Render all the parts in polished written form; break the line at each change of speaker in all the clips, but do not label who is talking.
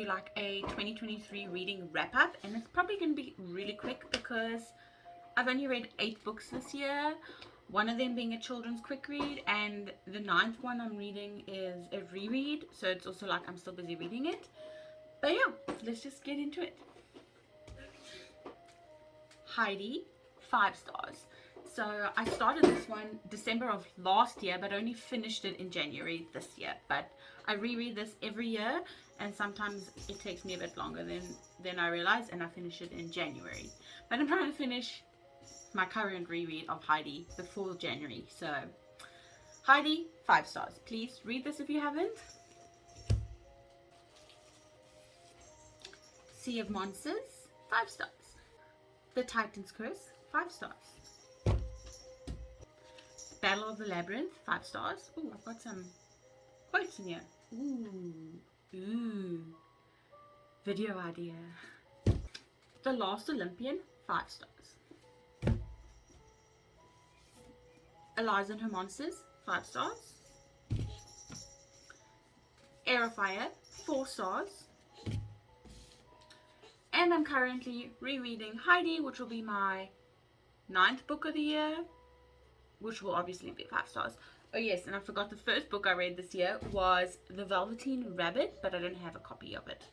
like a 2023 reading wrap up, and it's probably going to be really quick because I've only read 8 books this year, one of them being a children's quick read, and the 9th one I'm reading is a reread, so it's also like I'm still busy reading it. But yeah, let's just get into it. Heidi, 5 stars. So I started this one December of last year, but only finished it in January this year. But I reread this every year, and sometimes it takes me a bit longer than I realize, and I finish it in January. But I'm trying to finish my current reread of Heidi before January. So Heidi, 5 stars. Please read this if you haven't. Sea of Monsters, 5 stars. The Titan's Curse, 5 stars. Battle of the Labyrinth, 5 stars. Ooh, I've got some quotes in here. Ooh. Video idea. The Last Olympian, 5 stars. Eliza and Her Monsters, 5 stars. Air of Fire, 4 stars. And I'm currently rereading Heidi, which will be my 9th book of the year, which will obviously be 5 stars. Oh yes, and I forgot the first book I read this year was The Velveteen Rabbit, but I don't have a copy of it.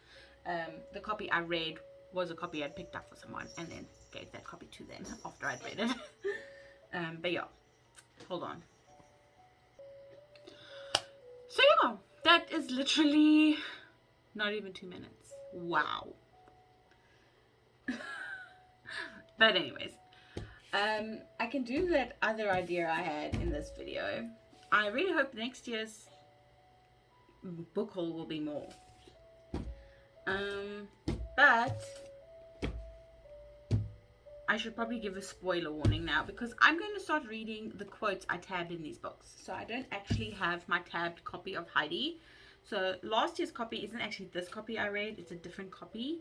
The copy I read was a copy I'd picked up for someone and then gave that copy to them after I'd read it. But yeah, hold on. So yeah, that is literally not even 2 minutes. Wow. But anyways, I can do that other idea I had in this video. I really hope next year's book haul will be more. But I should probably give a spoiler warning now, because I'm going to start reading the quotes I tabbed in these books. So I don't actually have my tabbed copy of Heidi. So last year's copy isn't actually this copy I read, it's a different copy.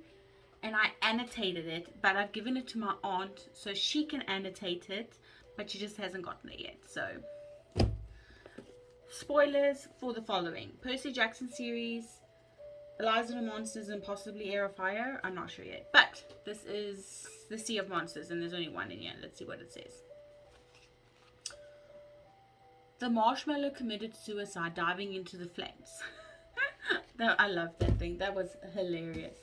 And I annotated it, but I've given it to my aunt so she can annotate it, but she just hasn't gotten it yet. So, spoilers for the following: Percy Jackson series, Eliza and the Monsters, and possibly Air of Fire. I'm not sure yet, but this is the Sea of Monsters, and there's only one in here. Let's see what it says. The marshmallow committed suicide diving into the flames. I love that thing. That was hilarious.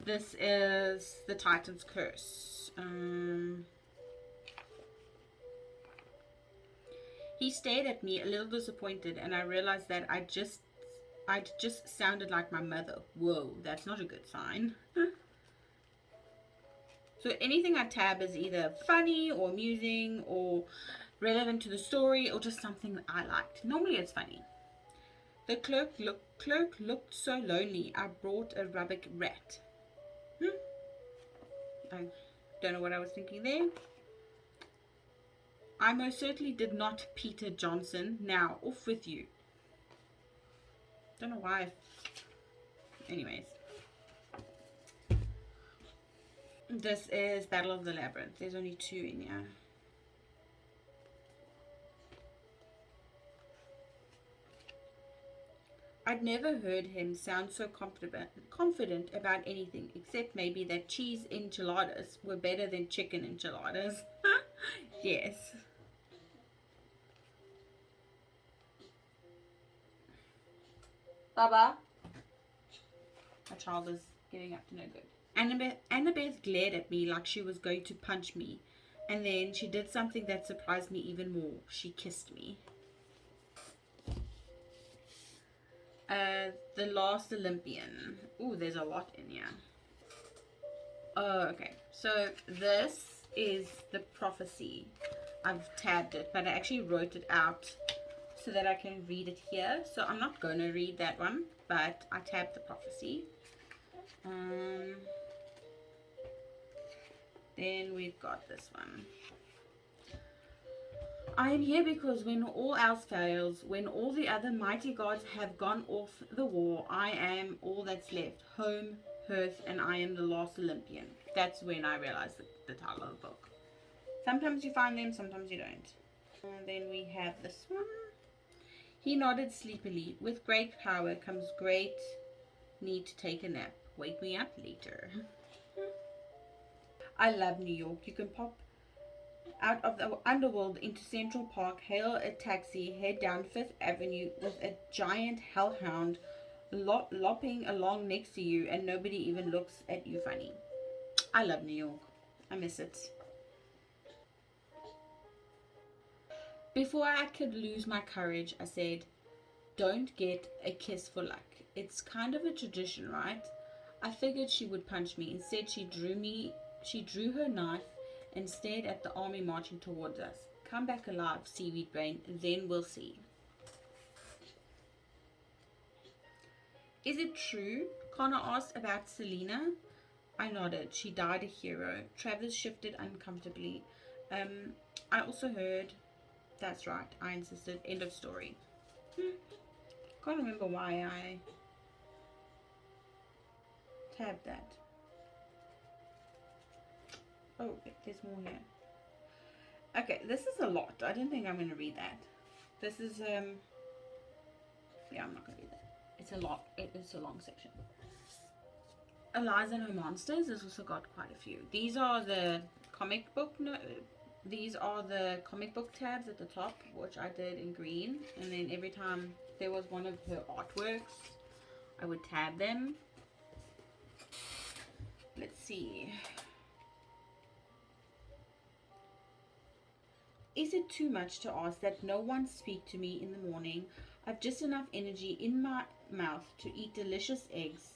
This is The Titan's Curse. He stared at me, a little disappointed, and I realized that I'd just sounded like my mother. Whoa, that's not a good sign. So anything I tab is either funny or amusing or relevant to the story or just something that I liked. Normally it's funny. The clerk looked so lonely. I brought a rabbit rat. I don't know what I was thinking there. I most certainly did not Peter Johnson. Now, off with you. Don't know why. Anyways. This is Battle of the Labyrinth. There's only 2 in here. I'd never heard him sound so confident about anything, except maybe that cheese enchiladas were better than chicken enchiladas. Yes. Baba. My child is getting up to no good. Annabeth glared at me like she was going to punch me, and then she did something that surprised me even more. She kissed me. The Last Olympian. Ooh, there's a lot in here. Oh, okay. So this is the prophecy. I've tabbed it, but I actually wrote it out so that I can read it here. So I'm not going to read that one, but I tabbed the prophecy. Then we've got this one. I am here because when all else fails, when all the other mighty gods have gone off the war, I am all that's left. Home, hearth, and I am the last Olympian. That's when I realized the title of the book. Sometimes you find them, sometimes you don't. And then we have this one. He nodded sleepily. With great power comes great need to take a nap. Wake me up later. I love New York. You can pop out of the underworld into Central Park, hail a taxi, head down Fifth Avenue with a giant hellhound lopping along next to you, and nobody even looks at you funny. I love New York. I miss it. Before I could lose my courage, I said, "Don't get a kiss for luck. It's kind of a tradition, right?" I figured she would punch me. Instead, she drew her knife and stared at the army marching towards us. Come back alive, seaweed brain, then we'll see. Is it true? Connor asked about Selena. I nodded. She died a hero. Travis shifted uncomfortably. I also heard. That's right, I insisted. End of story. Can't remember why I tabbed that. Oh, there's more here. Okay, this is a lot. I don't think I'm going to read that. This is, yeah, I'm not going to read that. It's a lot. It's a long section. Eliza and Her Monsters has also got quite a few. These are the comic book these are the comic book tabs at the top, which I did in green, and then every time there was one of her artworks, I would tab them. Let's see. Is it too much to ask that no one speak to me in the morning? I've just enough energy in my mouth to eat delicious eggs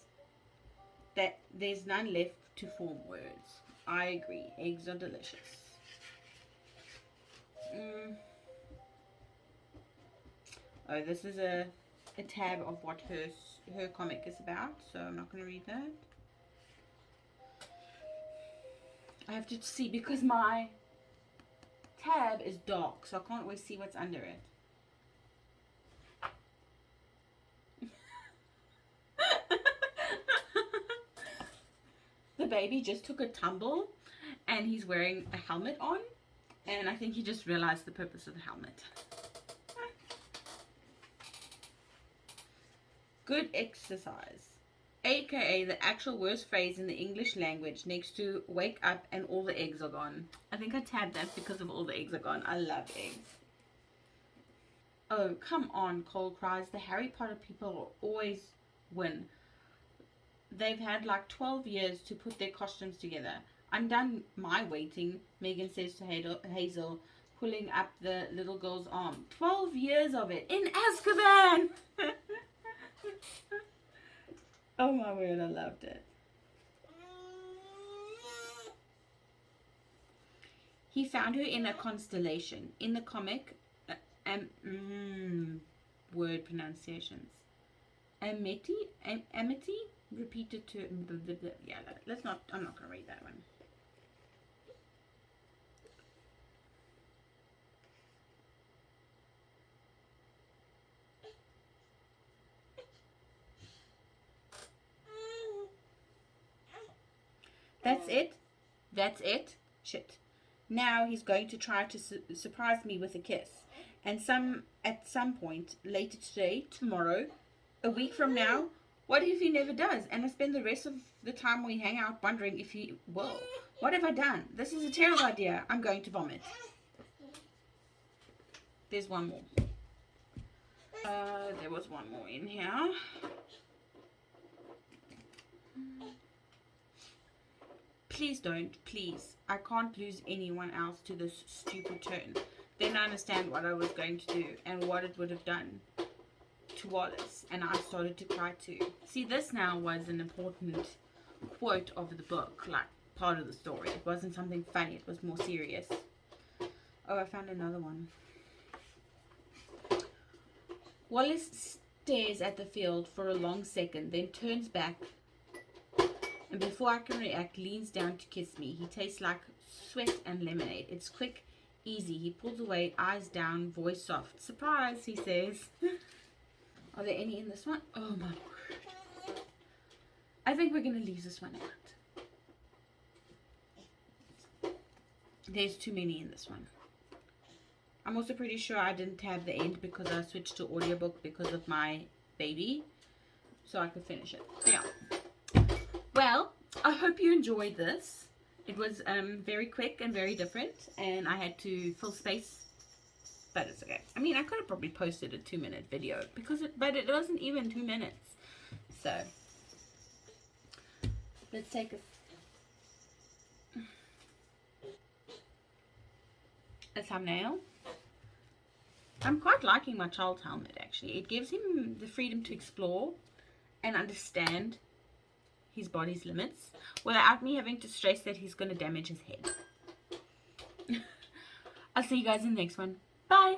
that there's none left to form words. I agree. Eggs are delicious. Oh, this is a tab of what her comic is about, so I'm not going to read that. I have to see because my tab is dark, so I can't always see what's under it. The baby just took a tumble and he's wearing a helmet on, and I think he just realized the purpose of the helmet. Good exercise, aka the actual worst phrase in the English language next to wake up and all the eggs are gone. I think I tabbed that because of all the eggs are gone. I love eggs. Oh, come on, Cole cries. The Harry Potter people always win. They've had like 12 years to put their costumes together. I'm done my waiting, Megan says to Hazel, pulling up the little girl's arm. 12 years of it in Azkaban! Oh my word, I loved it. He found her in a constellation. In the comic, word pronunciations. Amity? Repeated to... Yeah, let's not... I'm not going to read that one. That's it? That's it? Shit. Now he's going to try to surprise me with a kiss. And at some point, later today, tomorrow, a week from now, what if he never does? And I spend the rest of the time we hang out wondering if he will. What have I done? This is a terrible idea. I'm going to vomit. There's one more. There was one more in here. Please don't, please. I can't lose anyone else to this stupid turn. Then I understand what I was going to do and what it would have done to Wallace, and I started to cry too. See, this now was an important quote of the book, like part of the story. It wasn't something funny, it was more serious. Oh, I found another one. Wallace stares at the field for a long second, then turns back, and before I can react, leans down to kiss me. He tastes like sweat and lemonade. It's quick, easy. He pulls away, eyes down, voice soft. Surprise, he says. Are there any in this one? Oh my word. I think we're going to leave this one out. There's too many in this one. I'm also pretty sure I didn't tab the end because I switched to audiobook because of my baby. So I could finish it. Yeah. hope you enjoyed this. It was very quick and very different, and I had to fill space, but it's okay. I mean, I could have probably posted a 2-minute video but it wasn't even 2 minutes. So let's take a thumbnail. I'm quite liking my child's helmet, actually. It gives him the freedom to explore and understand his body's limits without me having to stress that he's going to damage his head. I'll see you guys in the next one. Bye!